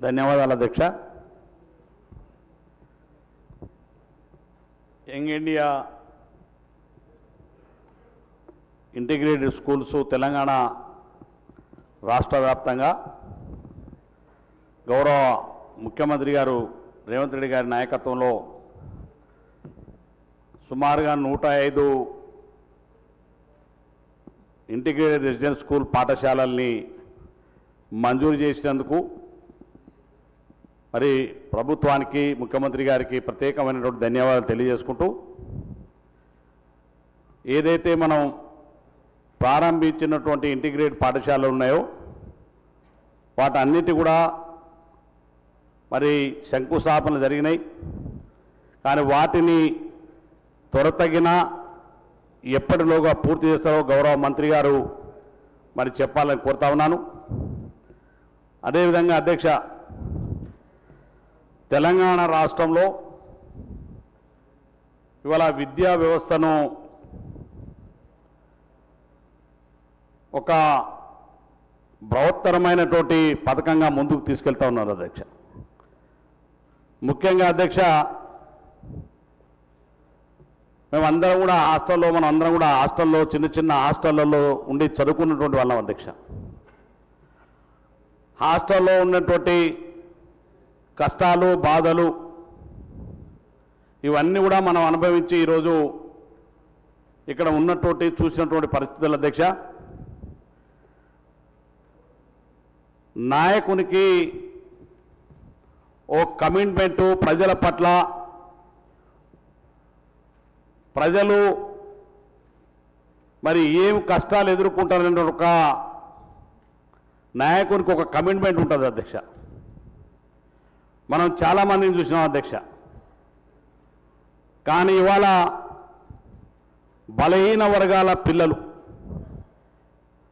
ధన్యవాదాలు అధ్యక్ష. Young India integrated schools Telangana రాష్ట్ర వ్యాప్తంగా గౌరవ ముఖ్యమంత్రి గారు రేవంత్ రెడ్డి గారి నాయకత్వంలో సుమారుగా 105 ఇంటిగ్రేటెడ్ రెసిడెన్షియల్ స్కూల్ పాఠశాలల్ని మంజూరు చేసినందుకు మరి ప్రభుత్వానికి ముఖ్యమంత్రి గారికి ప్రత్యేకమైనటువంటి ధన్యవాదాలు తెలియజేసుకుంటూ, ఏదైతే మనం ప్రారంభించినటువంటి ఇంటిగ్రేటెడ్ పాఠశాలలు ఉన్నాయో వాటన్నిటి కూడా మరి శంకుస్థాపనలు జరిగినాయి. కానీ వాటిని త్వరతగిన ఎప్పటిలోగా పూర్తి చేస్తారో గౌరవ మంత్రి గారు మరి చెప్పాలని కోరుతా ఉన్నాను. అదేవిధంగా అధ్యక్ష, తెలంగాణ రాష్ట్రంలో ఇవాళ విద్యా వ్యవస్థను ఒక బృహత్తరమైనటువంటి పథకంగా ముందుకు తీసుకెళ్తా ఉన్నారు అధ్యక్ష. ముఖ్యంగా అధ్యక్ష, మేమందరం కూడా హాస్టల్లో అందరం కూడా హాస్టల్లో చిన్న హాస్టళ్లలో ఉండి చదువుకున్నటువంటి వాళ్ళం అధ్యక్ష. హాస్టల్లో ఉన్నటువంటి కష్టాలు, బాధలు ఇవన్నీ కూడా మనం అనుభవించి ఈరోజు ఇక్కడ ఉన్నటువంటి చూసినటువంటి పరిస్థితులు అధ్యక్ష. నాయకునికి ఓ కమిట్మెంటు, ప్రజల పట్ల ప్రజలు మరి ఏం కష్టాలు ఎదుర్కొంటారనే ఒక నాయకునికి ఒక కమిట్మెంట్ ఉంటుంది అధ్యక్ష. మనం చాలామందిని చూసినాం అధ్యక్ష. కానీ ఇవాళ బలహీన వర్గాల పిల్లలు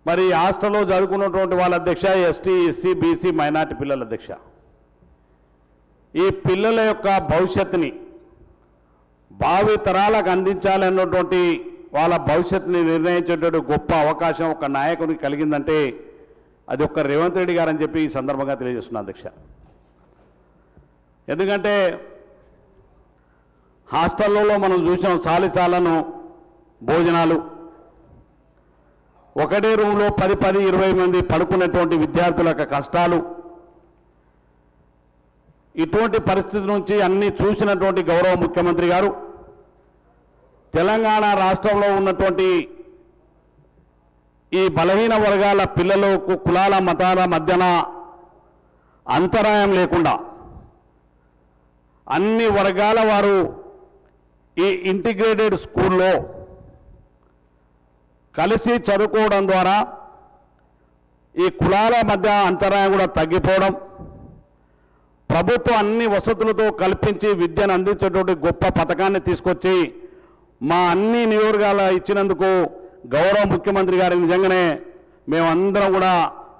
మరి హాస్టల్లో చదువుకున్నటువంటి వాళ్ళ అధ్యక్ష, ఎస్టీ, ఎస్సీ, బీసీ, మైనార్టీ పిల్లల అధ్యక్ష, ఈ పిల్లల యొక్క భవిష్యత్తుని భావి తరాలకు అందించాలన్నటువంటి వాళ్ళ భవిష్యత్తుని నిర్ణయించేటువంటి గొప్ప అవకాశం ఒక నాయకునికి కలిగిందంటే అది ఒక్క రేవంత్ రెడ్డి గారు అని చెప్పి ఈ సందర్భంగా తెలియజేస్తున్నాను అధ్యక్ష. ఎందుకంటే హాస్టల్లో మనం చూసాం చాలాను భోజనాలు, ఒకటే రూమ్లో 10-20 మంది పడుకునేటువంటి విద్యార్థుల యొక్క కష్టాలు, ఇటువంటి పరిస్థితి నుంచి అన్నీ చూసినటువంటి గౌరవ ముఖ్యమంత్రి గారు తెలంగాణ రాష్ట్రంలో ఉన్నటువంటి ఈ బలహీన వర్గాల పిల్లలకు కులాల మతాల మధ్యన అంతరాయం లేకుండా అన్ని వర్గాల వారు ఈ ఇంటిగ్రేటెడ్ స్కూల్లో కలిసి చదువుకోవడం ద్వారా ఈ కులాల మధ్య అంతరాయం కూడా తగ్గిపోవడం, ప్రభుత్వం అన్ని వసతులతో కల్పించి విద్యను అందించేటువంటి గొప్ప పథకాన్ని తీసుకొచ్చి మా అన్ని నియోజకవర్గాల ఇచ్చినందుకు గౌరవ ముఖ్యమంత్రి గారికి నిజంగానే మేమందరం కూడా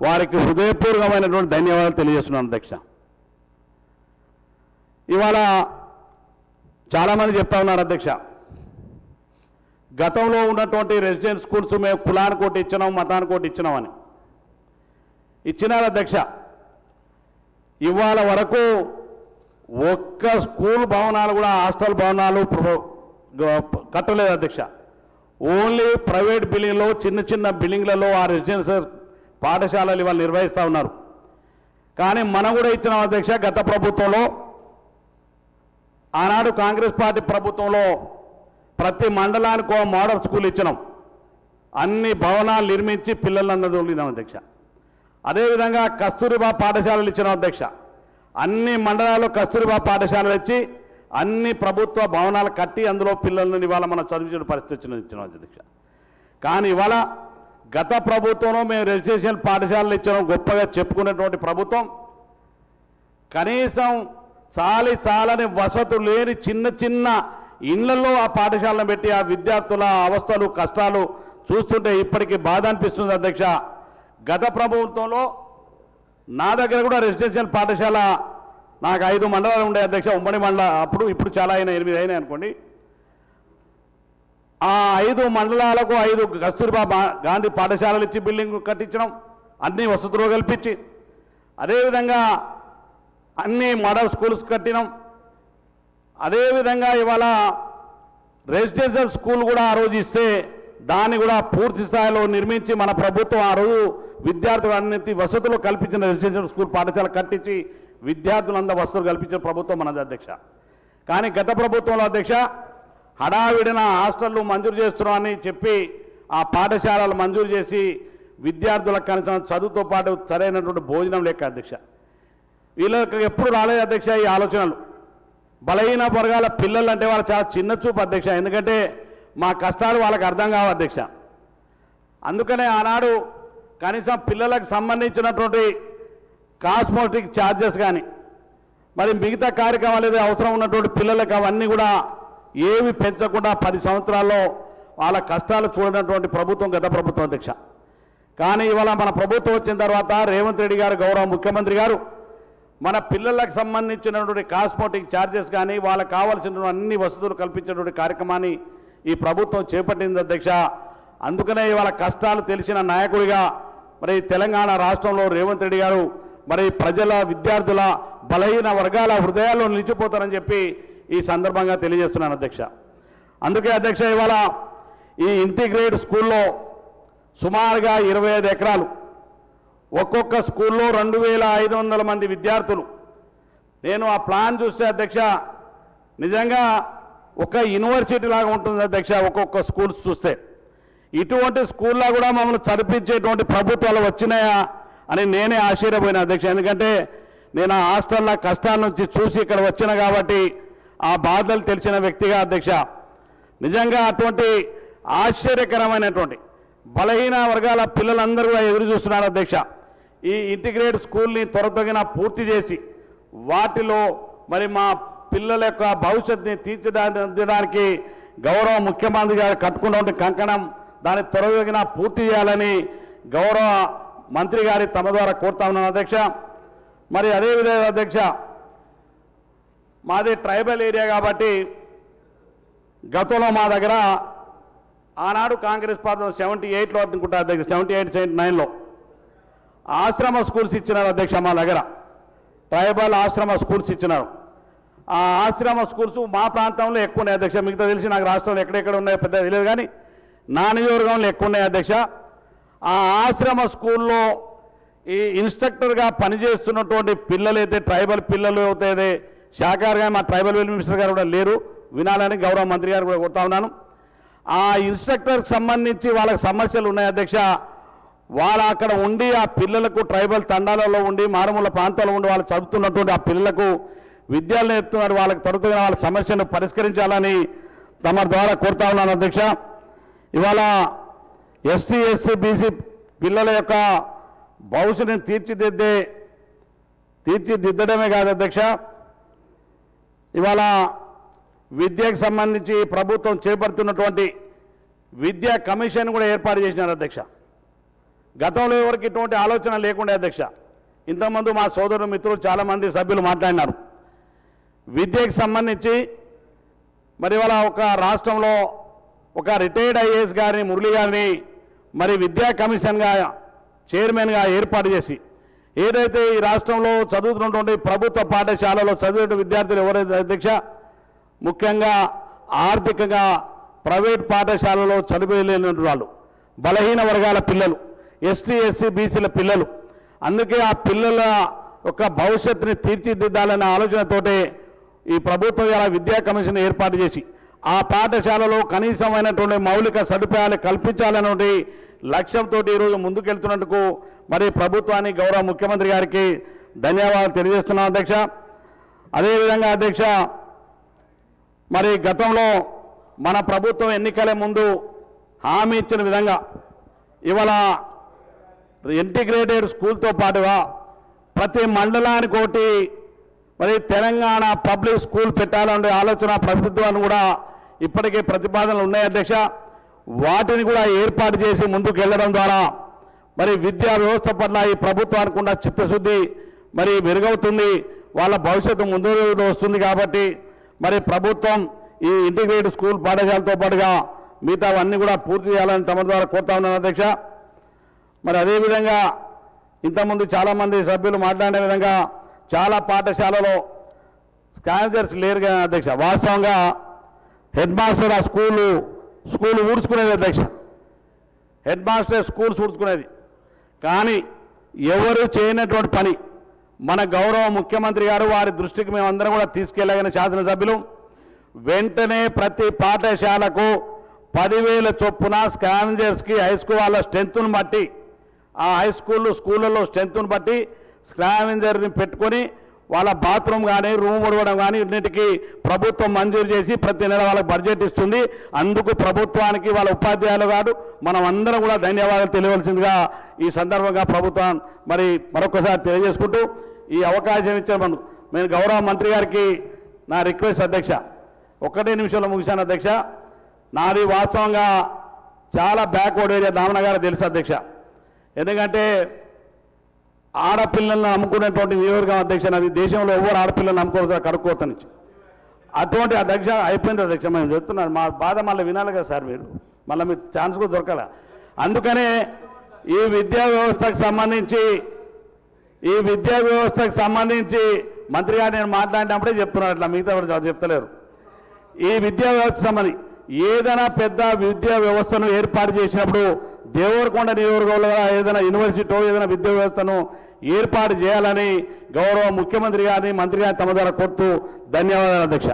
వారికి హృదయపూర్వకమైనటువంటి ధన్యవాదాలు తెలియజేస్తున్నాం అధ్యక్ష. ఇవాళ చాలామంది చెప్తా ఉన్నారు అధ్యక్ష, గతంలో ఉన్నటువంటి రెసిడెన్షియల్ స్కూల్స్ మేము కులానికి ఒకటి ఇచ్చినాం, మతానికి ఒకటి ఇచ్చినామని ఇచ్చినారు అధ్యక్ష. ఇవాళ వరకు ఒక్క స్కూల్ భవనాలు కూడా హాస్టల్ భవనాలు కట్టలేదు అధ్యక్ష. ఓన్లీ ప్రైవేట్ బిల్డింగ్లో చిన్న బిల్డింగ్లలో ఆ రెసిడెన్షియల్ పాఠశాలలు ఇవాళ నిర్వహిస్తూ ఉన్నారు. కానీ మనం కూడా ఇచ్చినాం అధ్యక్ష. గత ప్రభుత్వంలో, ఆనాడు కాంగ్రెస్ పార్టీ ప్రభుత్వంలో ప్రతి మండలానికి ఒక మోడల్ స్కూల్ ఇచ్చినాం, అన్ని భవనాలు నిర్మించి పిల్లలందరూ వదిలినాం అధ్యక్ష. అదేవిధంగా కస్తూరిబా పాఠశాలలు ఇచ్చినాం అధ్యక్ష. అన్ని మండలాల్లో కస్తూరిబా పాఠశాలలు ఇచ్చి అన్ని ప్రభుత్వ భవనాలు కట్టి అందులో పిల్లలను ఇవాళ మనం చదివించిన పరిస్థితి ఇచ్చినాం అధ్యక్ష. కానీ ఇవాళ గత ప్రభుత్వంలో మేము రెసిడెన్షియల్ పాఠశాలలు ఇచ్చినాం గొప్పగా చెప్పుకున్నటువంటి ప్రభుత్వం కనీసం చాలని వసతులు లేని చిన్న ఇళ్లలో ఆ పాఠశాలను పెట్టి ఆ విద్యార్థుల అవస్థలు, కష్టాలు చూస్తుంటే ఇప్పటికీ బాధ అనిపిస్తుంది అధ్యక్ష. గత ప్రభుత్వంలో నా దగ్గర కూడా రెసిడెన్షియల్ పాఠశాల నాకు 5 మండలాలు ఉండే అధ్యక్ష, ఉమ్మడి మండల అప్పుడు, ఇప్పుడు చాలా అయినా 8 అయినాయి అనుకోండి. ఆ 5 మండలాలకు 5 కస్తూర్బా గాంధీ పాఠశాలలు ఇచ్చి బిల్డింగ్ కట్టించడం, అన్ని వసతులు కల్పించి, అదేవిధంగా అన్ని మోడల్ స్కూల్స్ కట్టినాం. అదేవిధంగా ఇవాళ రెసిడెన్షియల్ స్కూల్ కూడా ఆ రోజు ఇస్తే దాన్ని కూడా పూర్తి స్థాయిలో నిర్మించి మన ప్రభుత్వం ఆ రోజు విద్యార్థులన్నిటి వసతులు కల్పించిన రెసిడెన్షియల్ స్కూల్ పాఠశాల కట్టించి విద్యార్థులందరూ వసతులు కల్పించిన ప్రభుత్వం మనది అధ్యక్ష. కానీ గత ప్రభుత్వంలో అధ్యక్ష హడావిడిన హాస్టళ్లు మంజూరు చేస్తున్నామని చెప్పి ఆ పాఠశాలలు మంజూరు చేసి విద్యార్థులకు కనీసం చదువుతో పాటు సరైనటువంటి భోజనం లేక అధ్యక్ష. వీళ్ళకి ఎప్పుడు రాలేదు అధ్యక్ష ఈ ఆలోచనలు. బలహీన వర్గాల పిల్లలు అంటే వాళ్ళు చాలా చిన్న చూపు అధ్యక్ష. ఎందుకంటే మా కష్టాలు వాళ్ళకి అర్థం కావు అధ్యక్ష. అందుకనే ఆనాడు కనీసం పిల్లలకు సంబంధించినటువంటి కాస్మోటిక్ ఛార్జెస్ కానీ మరి మిగతా కార్యక్రమాలు ఏదో అవసరం ఉన్నటువంటి పిల్లలకు అవన్నీ కూడా ఏమి పెంచకుండా 10 సంవత్సరాల్లో వాళ్ళ కష్టాలు చూడనటువంటి ప్రభుత్వం గత ప్రభుత్వం అధ్యక్ష. కానీ ఇవాళ మన ప్రభుత్వం వచ్చిన తర్వాత రేవంత్ రెడ్డి గారు గౌరవ ముఖ్యమంత్రి గారు మన పిల్లలకు సంబంధించినటువంటి కాస్మోటిక్ ఛార్జెస్ కానీ వాళ్ళకు కావాల్సిన అన్ని వసతులు కల్పించేటువంటి కార్యక్రమాన్ని ఈ ప్రభుత్వం చేపట్టింది అధ్యక్ష. అందుకనే ఇవాళ కష్టాలు తెలిసిన నాయకుడిగా మరి తెలంగాణ రాష్ట్రంలో రేవంత్ రెడ్డి గారు మరి ప్రజల విద్యార్థుల బలహీన వర్గాల హృదయాల్లో నిలిచిపోతారని చెప్పి ఈ సందర్భంగా తెలియజేస్తున్నాను అధ్యక్ష. అందుకే అధ్యక్ష ఇవాళ ఈ ఇంటిగ్రేట్ స్కూల్లో సుమారుగా 25 ఎకరాలు, ఒక్కొక్క స్కూల్లో 2500 మంది విద్యార్థులు. నేను ఆ ప్లాన్ చూస్తే అధ్యక్ష నిజంగా ఒక యూనివర్సిటీ లాగా ఉంటుంది అధ్యక్ష. ఒక్కొక్క స్కూల్స్ చూస్తే ఇటువంటి స్కూల్లో కూడా మమ్మల్ని చదివించేటువంటి ప్రభుత్వాలు వచ్చినాయా అని నేనే ఆశ్చర్యపోయినా అధ్యక్ష. ఎందుకంటే నేను ఆ హాస్టల్ల కష్టాల నుంచి చూసి ఇక్కడ వచ్చిన కాబట్టి ఆ బాధలు తెలిసిన వ్యక్తిగా అధ్యక్ష. నిజంగా అటువంటి ఆశ్చర్యకరమైనటువంటి బలహీన వర్గాల పిల్లలందరూ కూడా ఎదురు చూస్తున్నారు అధ్యక్ష. ఈ ఇంటిగ్రేట్ స్కూల్ని త్వరతగిన పూర్తి చేసి వాటిలో మరి మా పిల్లల యొక్క భవిష్యత్తుని తీర్చిదిద్దడానికి గౌరవ ముఖ్యమంత్రి గారు కట్టుకున్నటువంటి కంకణం దాన్ని త్వరతగిన పూర్తి చేయాలని గౌరవ మంత్రి గారి తమ ద్వారా కోరుతా ఉన్నాను అధ్యక్ష. మరి అదేవిధంగా అధ్యక్ష మాది ట్రైబల్ ఏరియా కాబట్టి గతంలో మా దగ్గర ఆనాడు కాంగ్రెస్ పార్టీ 78లో అనుకుంటా అధ్యక్ష, 78, 79లో ఆశ్రమ స్కూల్స్ ఇచ్చినారు అధ్యక్ష. మా దగ్గర ట్రైబల్ ఆశ్రమ స్కూల్స్ ఇచ్చినారు. ఆ ఆశ్రమ స్కూల్స్ మా ప్రాంతంలో ఎక్కువ ఉన్నాయి అధ్యక్ష. మిగతా తెలిసి నాకు రాష్ట్రంలో ఎక్కడెక్కడ ఉన్నాయో పెద్ద తెలియదు, కానీ నా నియోజకవర్గంలో ఎక్కువ ఉన్నాయి అధ్యక్ష. ఆ ఆశ్రమ స్కూల్లో ఈ ఇన్స్ట్రక్టర్గా పనిచేస్తున్నటువంటి పిల్లలు అయితే ట్రైబల్ పిల్లలు అవుతాయి శాఖారుగా మా ట్రైబల్ వెల్ఫేర్ మినిస్టర్ గారు కూడా లేరు, వినాలని గౌరవ మంత్రి గారు కూడా కోరుతా ఉన్నాను. ఆ ఇన్స్ట్రక్టర్కి సంబంధించి వాళ్ళకి సమస్యలు ఉన్నాయి అధ్యక్ష. వాళ్ళు అక్కడ ఉండి ఆ పిల్లలకు ట్రైబల్ తండాలలో ఉండి మారుమూల ప్రాంతాల్లో ఉండి వాళ్ళు చదువుతున్నటువంటి ఆ పిల్లలకు విద్యలు నేర్పుతున్నారు. వాళ్ళకి తరచుగా వాళ్ళ సమస్యను పరిష్కరించాలని తమ ద్వారా కోరుతా ఉన్నాను అధ్యక్ష. ఇవాళ ఎస్టీ ఎస్సీ బీసీ పిల్లల యొక్క భవిష్యత్తుని తీర్చిదిద్దడమే కాదు అధ్యక్ష, ఇవాళ విద్యకు సంబంధించి ప్రభుత్వం చేపడుతున్నటువంటి విద్యా కమిషన్ కూడా ఏర్పాటు చేసినారు అధ్యక్ష. గతంలో ఎవరికి ఇటువంటి ఆలోచన లేకుండే అధ్యక్ష. ఇంతకుముందు మా సోదరులు మిత్రులు చాలామంది సభ్యులు మాట్లాడినారు. విద్యకు సంబంధించి మరి ఇవాళ ఒక రాష్ట్రంలో ఒక రిటైర్డ్ ఐఏఎస్ గారిని మురళి గారిని మరి విద్యా కమిషన్గా చైర్మన్గా ఏర్పాటు చేసి ఏదైతే ఈ రాష్ట్రంలో చదువుతున్నటువంటి ప్రభుత్వ పాఠశాలలో చదివే విద్యార్థులు ఎవరైతే అధ్యక్ష ముఖ్యంగా ఆర్థికంగా ప్రైవేట్ పాఠశాలలో చదివేలేని వాళ్ళు, బలహీన వర్గాల పిల్లలు, ఎస్టీ ఎస్సీ బీసీల పిల్లలు, అందుకే ఆ పిల్లల యొక్క భవిష్యత్తుని తీర్చిదిద్దాలనే ఆలోచనతోటే ఈ ప్రభుత్వం ఇలా విద్యా కమిషన్ ఏర్పాటు చేసి ఆ పాఠశాలలో కనీసమైనటువంటి మౌలిక సదుపాయాలు కల్పించాలనే లక్ష్యంతో ఈరోజు ముందుకెళ్తున్నందుకు మరి ప్రభుత్వాన్ని గౌరవ ముఖ్యమంత్రి గారికి ధన్యవాదాలు తెలియజేస్తున్నాం అధ్యక్ష. అదేవిధంగా అధ్యక్ష మరి గతంలో మన ప్రభుత్వం ఎన్నికల ముందు హామీ ఇచ్చిన విధంగా ఇవాళ ఇంటిగ్రేటెడ్ స్కూల్తో పాటుగా ప్రతి మండలానికి ఒకటి మరి తెలంగాణ పబ్లిక్ స్కూల్ పెట్టాలనే ఆలోచన ప్రభుత్వాన్ని కూడా ఇప్పటికే ప్రతిపాదనలు ఉన్నాయి అధ్యక్ష. వాటిని కూడా ఏర్పాటు చేసి ముందుకు వెళ్ళడం ద్వారా మరి విద్యా వ్యవస్థ పట్ల ఈ ప్రభుత్వానికి ఉన్న చిత్తశుద్ధి మరి మెరుగవుతుంది, వాళ్ళ భవిష్యత్తు ముందు వస్తుంది. కాబట్టి మరి ప్రభుత్వం ఈ ఇంటిగ్రేటెడ్ స్కూల్ పాఠశాలతో పాటుగా మిగతా అన్నీ కూడా పూర్తి చేయాలని తమ ద్వారా కోరుతా ఉన్నాను అధ్యక్ష. మరి అదేవిధంగా ఇంతకుముందు చాలామంది సభ్యులు మాట్లాడే విధంగా చాలా పాఠశాలలో స్కావెంజర్స్ లేరు కదా అధ్యక్ష. వాస్తవంగా హెడ్ మాస్టర్ ఆ స్కూలు ఊడ్చుకునేది అధ్యక్ష. హెడ్ మాస్టర్ స్కూల్స్ ఊడ్చుకునేది. కానీ ఎవరు చేయనటువంటి పని మన గౌరవ ముఖ్యమంత్రి గారు వారి దృష్టికి మేమందరం కూడా తీసుకెళ్ళగిన శాసనసభ్యులు వెంటనే ప్రతి పాఠశాలకు 10,000 చొప్పున స్కావెంజర్స్కి హై స్కూల్ వాళ్ళ స్ట్రెంత్ను బట్టి ఆ హై స్కూళ్ళలో స్ట్రెంత్ను బట్టి స్కావెంజర్ని పెట్టుకొని వాళ్ళ బాత్రూమ్ కానీ రూమ్ ఉడవడం కానీ ఇన్నిటికీ ప్రభుత్వం మంజూరు చేసి ప్రతి నెల వాళ్ళకి బడ్జెట్ ఇస్తుంది. అందుకు ప్రభుత్వానికి వాళ్ళ ఉపాధ్యాయులు కాదు మనం అందరం కూడా ధన్యవాదాలు తెలియవలసిందిగా ఈ సందర్భంగా ప్రభుత్వం మరి మరొకసారి తెలియజేసుకుంటూ ఈ అవకాశం ఇచ్చిన నేను గౌరవ మంత్రి గారికి నా రిక్వెస్ట్ అధ్యక్ష. 1 నిమిషంలో ముగిశాను అధ్యక్ష. నాది వాస్తవంగా చాలా బ్యాక్వర్డ్ ఏరియా దామనగారు తెలుసు అధ్యక్ష. ఎందుకంటే ఆడపిల్లలను నమ్ముకునేటువంటి నియోజకవర్గం అధ్యక్ష. అది దేశంలో ఎవరు ఆడపిల్లలను నమ్ముకోవచ్చు కడుక్కోవచ్చనిచ్చి అటువంటి అధ్యక్ష అయిపోయింది అధ్యక్ష. మేము చెప్తున్నాను మా బాధ మళ్ళీ వినాలి కదా సార్. మళ్ళీ మీకు ఛాన్స్ కూడా దొరకాల. అందుకనే ఈ విద్యా వ్యవస్థకు సంబంధించి మంత్రి గారు నేను మాట్లాడినప్పుడే చెప్తున్నాను. అట్లా మిగతా ఎవరు చెప్తలేరు. ఈ విద్యా వ్యవస్థ సంబంధించి ఏదైనా పెద్ద విద్యా వ్యవస్థను ఏర్పాటు చేసినప్పుడు దేవరకొండ నియోజకవర్గంలో ఏదైనా యూనివర్సిటీ ఏదైనా విద్యా వ్యవస్థను ఏర్పాటు చేయాలని గౌరవ ముఖ్యమంత్రి గారిని మంత్రి గారిని తమ ద్వారా కోరుతూ ధన్యవాదాలు అధ్యక్ష.